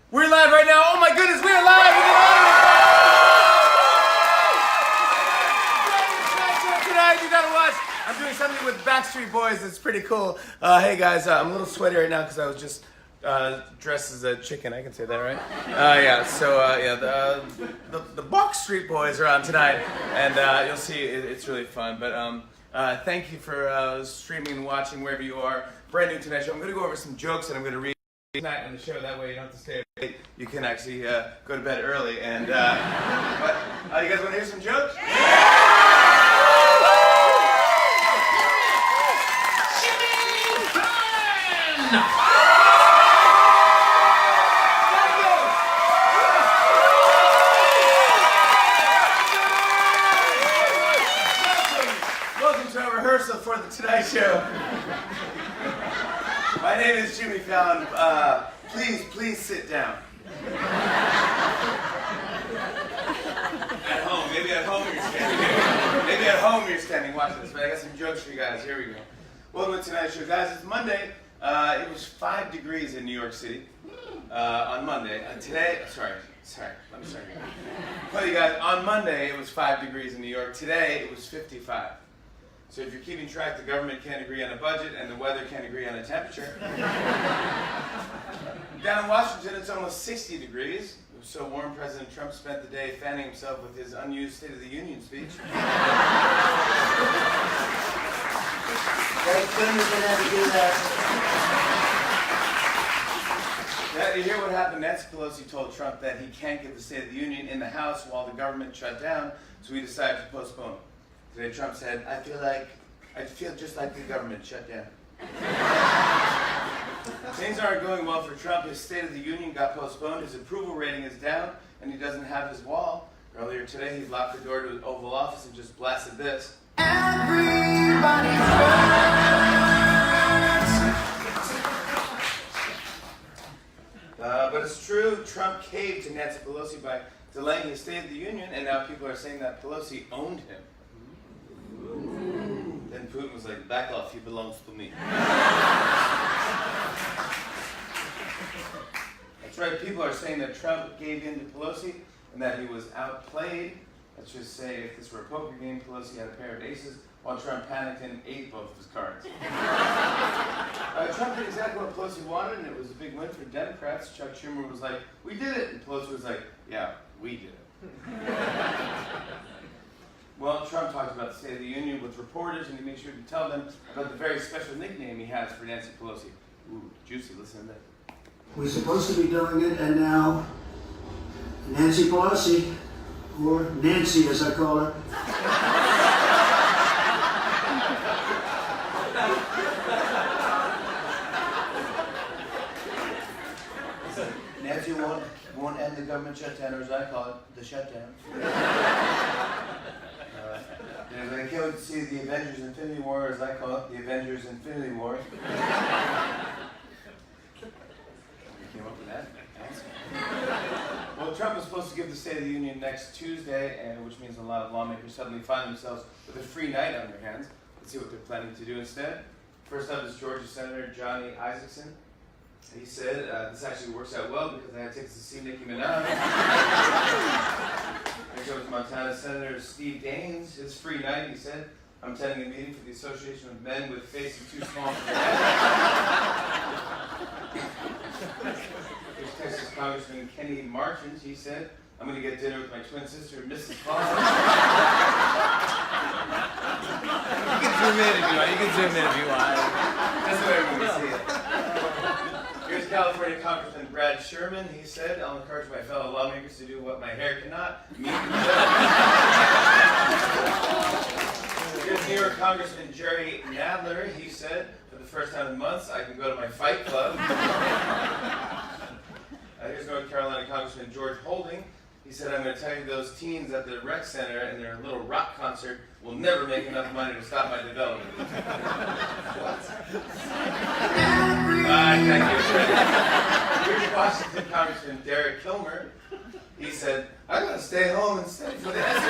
We're live right now. Oh my goodness, we are live. Tonight, you gotta watch. I'm doing something with Backstreet Boys. It's pretty cool. Hey guys, I'm a little sweaty right now because I was just dressed as a chicken. I can say that, right? The Backstreet Boys are on tonight, and you'll see it's really fun. But thank you for streaming and watching wherever you are. Brand new Tonight Show. I'm going to go over some jokes and I'm going to read tonight on the show. That way you don't have to stay up late. You can actually go to bed early. And you guys want to hear some jokes? Welcome to our rehearsal for the Tonight Show. My name is Jimmy Fallon. Please sit down. At home, maybe at home you're standing. Maybe at home you're standing watching this. But I got some jokes for you guys. Here we go. Welcome to Tonight Show, guys. It's Monday. It was 5 degrees in New York City on Monday. Today, sorry. Let me start again. Tell you guys, on Monday it was 5 degrees in New York. Today it was 55. So if you're keeping track, the government can't agree on a budget and the weather can't agree on a temperature. Down in Washington, it's almost 60 degrees. It was so warm, President Trump spent the day fanning himself with his unused State of the Union speech. Thank goodness I had to do that. Now, you hear what happened? Nancy Pelosi told Trump that he can't give the State of the Union in the House while the government shut down, so he decided to postpone it. Today Trump said, I feel just like the government shut down. Things aren't going well for Trump. His State of the Union got postponed. His approval rating is down, and he doesn't have his wall. Earlier today, he locked the door to the Oval Office and just blasted this. Everybody hurts. But it's true, Trump caved to Nancy Pelosi by delaying his State of the Union, and now people are saying that Pelosi owned him. Then Putin was like, back off, he belongs to me. That's right, people are saying that Trump gave in to Pelosi and that he was outplayed. Let's just say if this were a poker game, Pelosi had a pair of aces, while Trump panicked and ate both of his cards. Trump did exactly what Pelosi wanted, and it was a big win for Democrats. Chuck Schumer was like, we did it, and Pelosi was like, yeah, we did it. Well, Trump talked about the State of the Union with reporters, and he made sure to tell them about the very special nickname he has for Nancy Pelosi. Ooh, juicy, listen to this. We're supposed to be doing it, and now Nancy Pelosi, or Nancy as I call her. Nancy won't end the government shutdown, or as I call it, the shutdown. I can't wait to see the Avengers Infinity War, or as I call it, the Avengers Infinity War. You came up with that? Awesome. Well, Trump was supposed to give the State of the Union next Tuesday, and which means a lot of lawmakers suddenly find themselves with a free night on their hands. Let's see what they're planning to do instead. First up is Georgia Senator Johnny Isakson. He said, this actually works out well because I had tickets to see Nicki Minaj. Next over to Montana Senator Steve Daines. His free night, he said, I'm attending a meeting for the Association of Men with Faces Too Small for Their Heads. There's Texas Congressman Kenny Marchins. He said, I'm going to get dinner with my twin sister, Mrs. Fallon. You can zoom in if you want. You can zoom in if you want. That's the way everyone can see it. Here's California Congressman Brad Sherman. He said, I'll encourage my fellow lawmakers to do what my hair cannot. Here's New York Congressman Jerry Nadler. He said, for the first time in months, I can go to my fight club. Here's North Carolina Congressman George Holding. He said, I'm going to tell you those teens at the rec center and their little rock concert will never make enough money to stop my development. What? Thank you. Here's Washington Congressman Derek Kilmer. He said, I'm going to stay home and study for the SAT.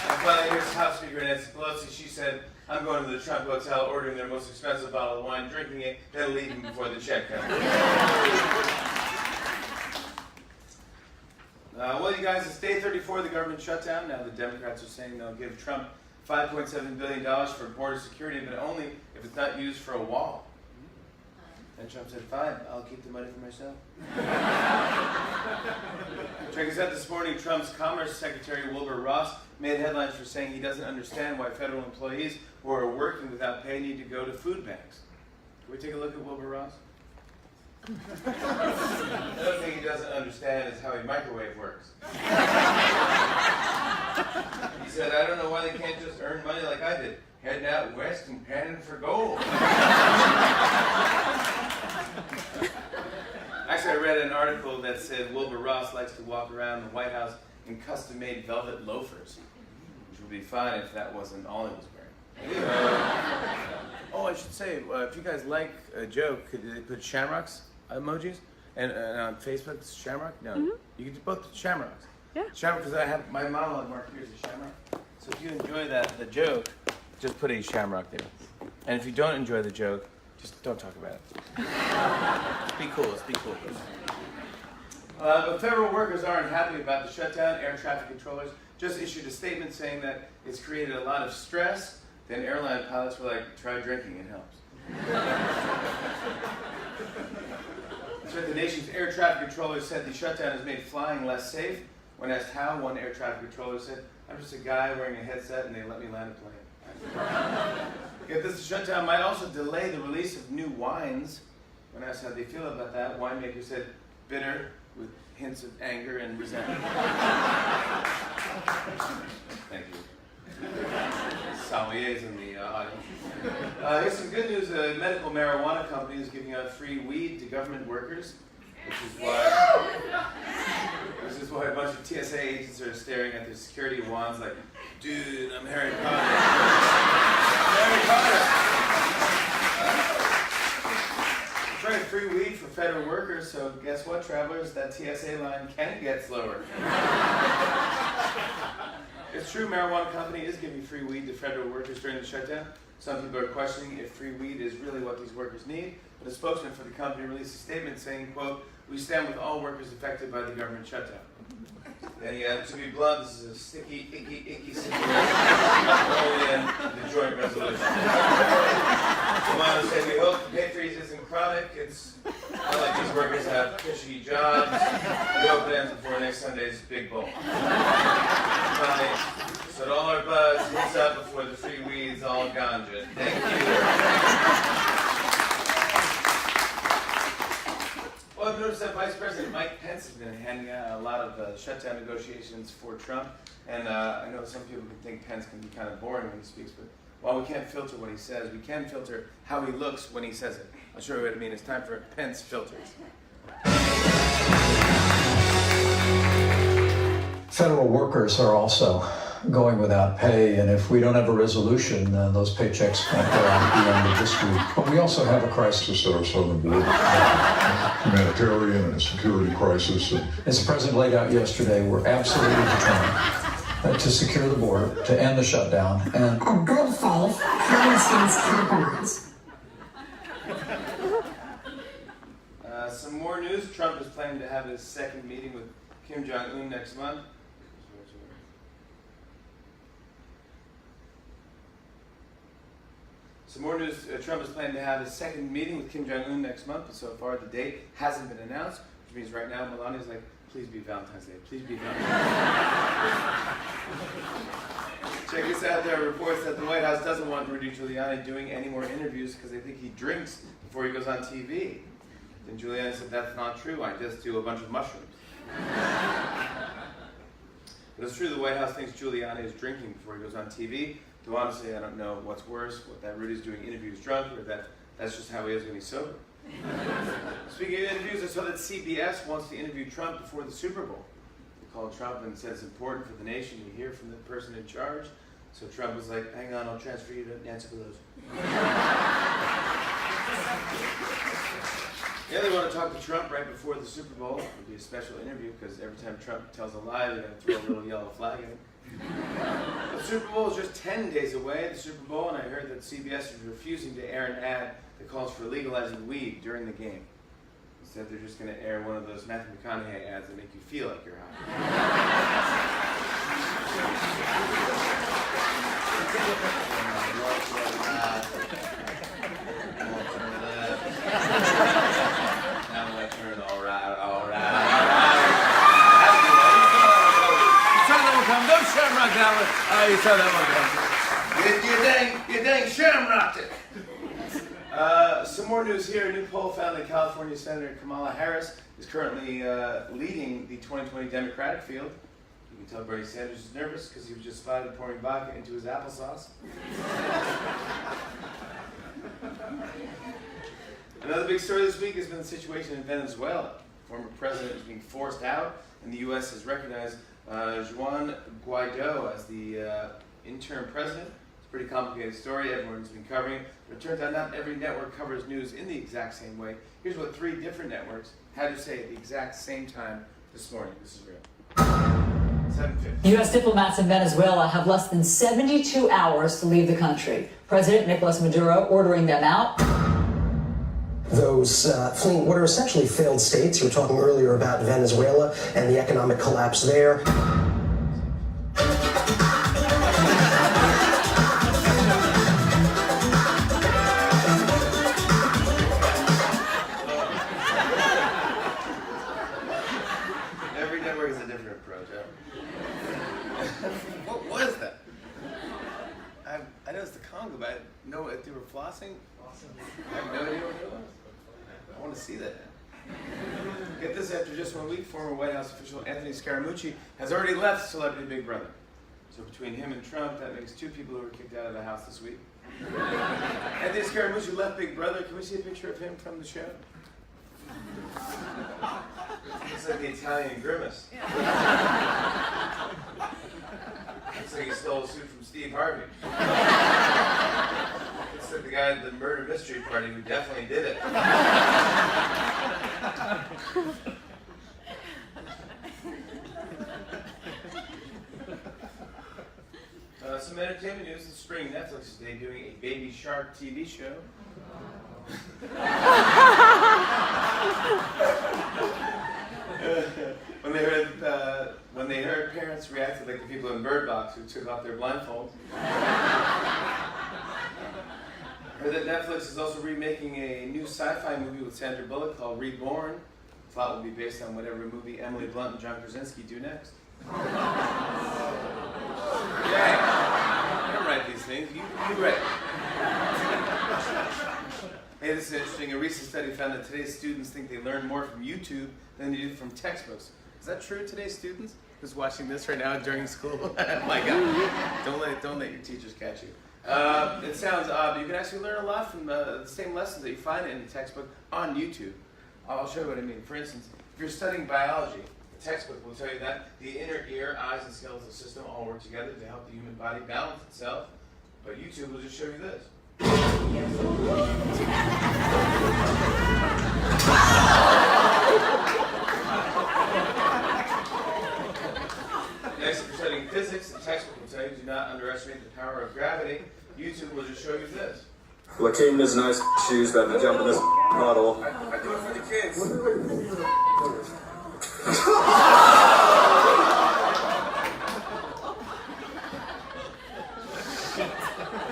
And finally, here's House Speaker Nancy Pelosi. She said, I'm going to the Trump Hotel, ordering their most expensive bottle of wine, drinking it, then leaving before the check comes. Well, you guys, it's day 34 of the government shutdown. Now the Democrats are saying they'll give Trump $5.7 billion for border security, but only if it's not used for a wall. And Trump said, fine, I'll keep the money for myself. Check us out this morning. Trump's Commerce Secretary Wilbur Ross made headlines for saying he doesn't understand why federal employees who are working without pay need to go to food banks. Can we take a look at Wilbur Ross? Another thing he doesn't understand is how a microwave works. He said, I don't know why they can't just earn money like I did. Heading out west and panning for gold. Actually, I read an article that said Wilbur Ross likes to walk around the White House in custom-made velvet loafers, which would be fine if that wasn't all he was wearing. Oh, I should say, if you guys like a joke, could they put shamrocks emojis? And on Facebook, it's shamrock? No, you can do both shamrocks. Yeah. Shamrock, because I have my mom marked here as a shamrock. So if you enjoy the joke, just put a shamrock there. And if you don't enjoy the joke, just don't talk about it. Be cool, let's be cool. But federal workers aren't happy about the shutdown. Air traffic controllers just issued a statement saying that it's created a lot of stress. Then airline pilots were like, try drinking, it helps. That's right, the nation's air traffic controller said the shutdown has made flying less safe. When asked how, one air traffic controller said, I'm just a guy wearing a headset and they let me land a plane. Yet this shutdown might also delay the release of new wines. When asked how they feel about that, winemaker said, bitter, with hints of anger and resentment. Thank you. Sommeliers in the audience. Here's some good news. A medical marijuana company is giving out free weed to government workers, which is why a bunch of TSA agents are staring at their security wands like, dude, I'm Harry Potter. Harry Potter. That's right, free weed for federal workers, so guess what, travelers? That TSA line can get slower. It's true, marijuana company is giving free weed to federal workers during the shutdown. Some people are questioning if free weed is really what these workers need, but a spokesman for the company released a statement saying, quote, we stand with all workers affected by the government shutdown. And to be blunt, this is a sticky, icky situation. Only in the joint resolution. Romano said, we hope the pay freeze isn't chronic. It's not like these workers have cushy jobs. We hope it ends before next Sunday's big bowl. Finally, so all our buzz hits up before the free weed's all ganja. Thank you. Well, I've noticed that Vice President Mike Pence has been handing out a lot of shutdown negotiations for Trump. And I know some people can think Pence can be kind of boring when he speaks, but while we can't filter what he says, we can filter how he looks when he says it. I'll show you what I mean. It's time for Pence filters. Federal workers are also going without pay, and if we don't have a resolution, then those paychecks won't go on at the end of this week. But we also have a crisis at our southern border, humanitarian and a security crisis. As the president laid out yesterday, we're absolutely determined to secure the border, to end the shutdown, and a good faith, common sense compromise. Some more news. Trump is planning to have his second meeting with Kim Jong-un next month. Some more news. Trump is planning to have his second meeting with Kim Jong-un next month, but so far the date hasn't been announced, which means right now Melania's like, please be Valentine's Day. Please be Valentine's Day. Check this out. There are reports that the White House doesn't want Rudy Giuliani doing any more interviews because they think he drinks before he goes on TV. Then Giuliani said, that's not true. I just do a bunch of mushrooms. But it's true, the White House thinks Giuliani is drinking before he goes on TV. Though honestly, I don't know what's worse, that Rudy's doing interviews drunk, or that's just how he is when he's sober. Speaking of interviews, I saw that CBS wants to interview Trump before the Super Bowl. They called Trump and said it's important for the nation to hear from the person in charge. So Trump was like, hang on, I'll transfer you to Nancy Pelosi. Yeah, they want to talk to Trump right before the Super Bowl. It'll be a special interview because every time Trump tells a lie, they're going to throw a little yellow flag at him. The Super Bowl is just 10 days away. The Super Bowl, and I heard that CBS is refusing to air an ad that calls for legalizing weed during the game. Instead, they're just going to air one of those Matthew McConaughey ads that make you feel like you're high. Now I turn all right. You saw that one coming. Don't shamrock that one. Oh, you saw that one coming. You dang shamrocked it. Some more news here. A new poll found that California Senator Kamala Harris is currently leading the 2020 Democratic field. You can tell Bernie Sanders is nervous because he was just spotted pouring vodka into his applesauce. Another big story this week has been the situation in Venezuela. The former president is being forced out, and the U.S. has recognized Juan Guaido as the interim president. It's a pretty complicated story. Everyone's been covering it. But it turns out not every network covers news in the exact same way. Here's what 3 different networks had to say at the exact same time this morning. This is real. 7:50. U.S. diplomats in Venezuela have less than 72 hours to leave the country. President Nicolas Maduro ordering them out. Those fleeing what are essentially failed states. You were talking earlier about Venezuela and the economic collapse there. Every network is a different approach. What was that? I know it's the Congo, but I know if they were flossing. I have no idea what it was. I want to see that. Get this, after just 1 week, former White House official Anthony Scaramucci has already left Celebrity Big Brother. So between him and Trump, that makes 2 people who were kicked out of the house this week. Anthony Scaramucci left Big Brother. Can we see a picture of him from the show? Looks like the Italian Grimace. Looks like he stole a suit from Steve Harvey. Looks like the guy at the murder mystery party who definitely did it. Some entertainment news this spring. Netflix is debuting a Baby Shark TV show. When they heard parents reacted like the people in Bird Box who took off their blindfolds. Heard that Netflix is also remaking a new sci-fi movie with Sandra Bullock called Reborn. The plot will be based on whatever movie Emily Blunt and John Krasinski do next. Yeah, I don't write these things. You write. Hey, this is interesting. A recent study found that today's students think they learn more from YouTube than they do from textbooks. Is that true, today's students? Who's watching this right now during school? My God. Don't let your teachers catch you. It sounds odd, but you can actually learn a lot from the same lessons that you find in the textbook on YouTube. I'll show you what I mean. For instance, if you're studying biology, the textbook will tell you that the inner ear, eyes, and skeletal system all work together to help the human body balance itself. But YouTube will just show you this. Next, if you're studying physics, the textbook will tell you do not underestimate the power of gravity. YouTube will just show you this. Joaquin does nice shoes, but to jump in this puddle. I do it for the kids.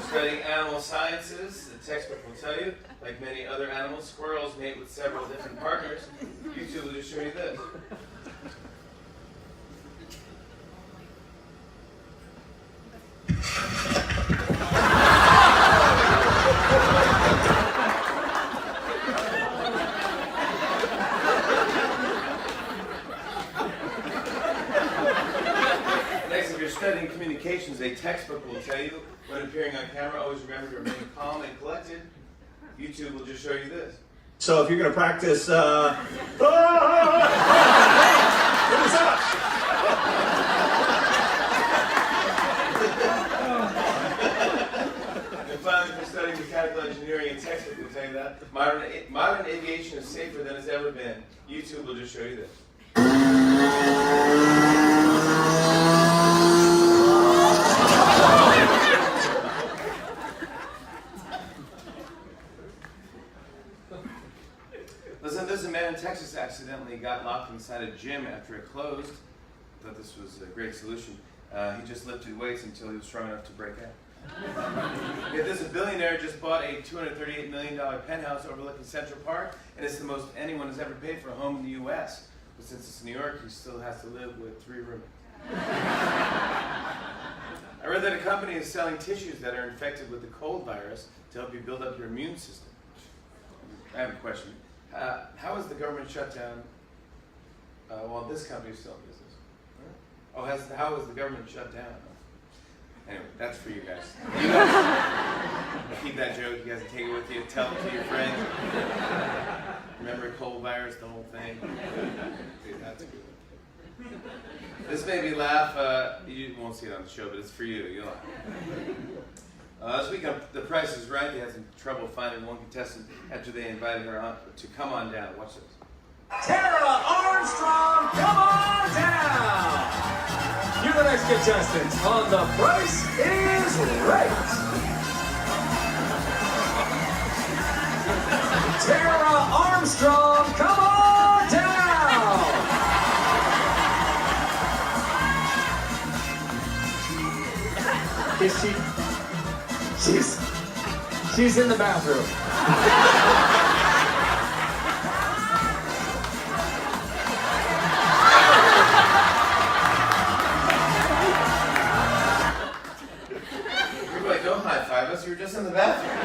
Studying animal sciences, the textbook will tell you, like many other animals, squirrels mate with several different partners. YouTube will just show you this. Next, if you're studying communications, a textbook will tell you, when appearing on camera, always remember to remain calm and collected. YouTube will just show you this. So if you're going to practice, what is that? And finally, if you're studying mechanical engineering, a textbook will tell you that. Modern aviation is safer than it's ever been. YouTube will just show you this. Listen, there's a man in Texas accidentally got locked inside a gym after it closed. Thought this was a great solution. He just lifted weights until he was strong enough to break out. Yeah, there's a billionaire just bought a $238 million penthouse overlooking Central Park, and it's the most anyone has ever paid for a home in the U.S. But since it's New York, he still has to live with 3 roommates. I read that a company is selling tissues that are infected with the cold virus to help you build up your immune system. I have a question. How is the government shutdown while this company is still in business? Oh, how is the government shut down? Anyway, that's for you guys. You guys keep that joke. You guys take it with you. Tell it to your friends. Remember cold virus, the whole thing. Dude, that's a good one. This made me laugh. You won't see it on the show, but it's for you. You'll laugh. This week on The Price is Right, they had some trouble finding one contestant after they invited her on to come on down. Watch this. Tara Armstrong, come on down! You're the next contestant on The Price is Right. Tara Armstrong, come on down! Is she? She's in the bathroom. Everybody, don't high five us. You were just in the bathroom.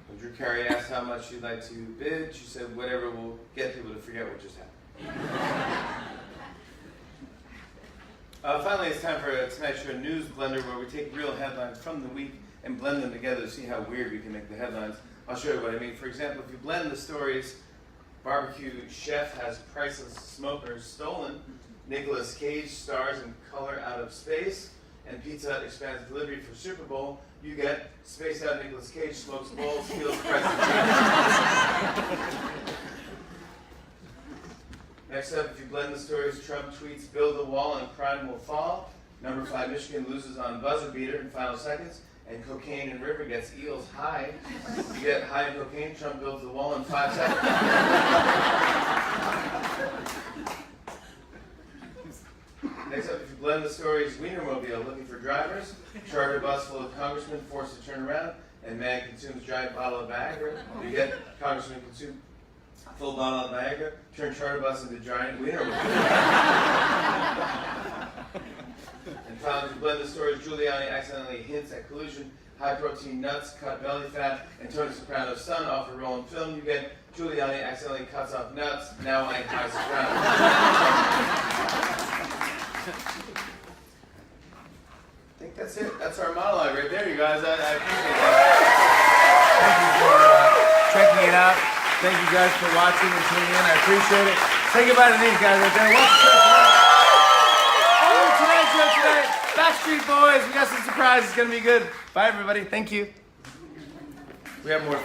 When Drew Carey asked how much she'd like to bid, she said, whatever will get people to forget what just happened. Finally, it's time for a Tonight Show News Blender, where we take real headlines from the week and blend them together to see how weird we can make the headlines. I'll show you what I mean. For example, if you blend the stories, barbecue chef has priceless smokers stolen, Nicolas Cage stars in Color Out of Space, and Pizza Hut expands delivery for Super Bowl, you get spaced out Nicolas Cage smokes bowls, steals priceless cheese. Next up, if you blend the stories, Trump tweets, build the wall and crime will fall. Number 5, Michigan loses on buzzer beater in final seconds. And cocaine and river gets eels high. You get high in cocaine, Trump builds the wall in 5 seconds. Next up, if you blend the stories, Wienermobile looking for drivers. Charter bus full of congressmen forced to turn around. And man consumes giant bottle of Viagra. You get congressman consume full bottle of Viagra, turn charter bus into giant Wienermobile. And finally, to blend the stories, Giuliani accidentally hints at collusion, high-protein nuts, cut belly fat, and Tony Soprano's son off a rolling film. You get Giuliani accidentally cuts off nuts, now I high Soprano. I think that's it. That's our monologue right there, you guys. I appreciate that. Thank you for checking it out. Thank you guys for watching and tuning in. I appreciate it. Say goodbye to these guys right there. What's Tonight Show tonight. Backstreet Boys. We got some surprises. It's going to be good. Bye, everybody. Thank you. We have more.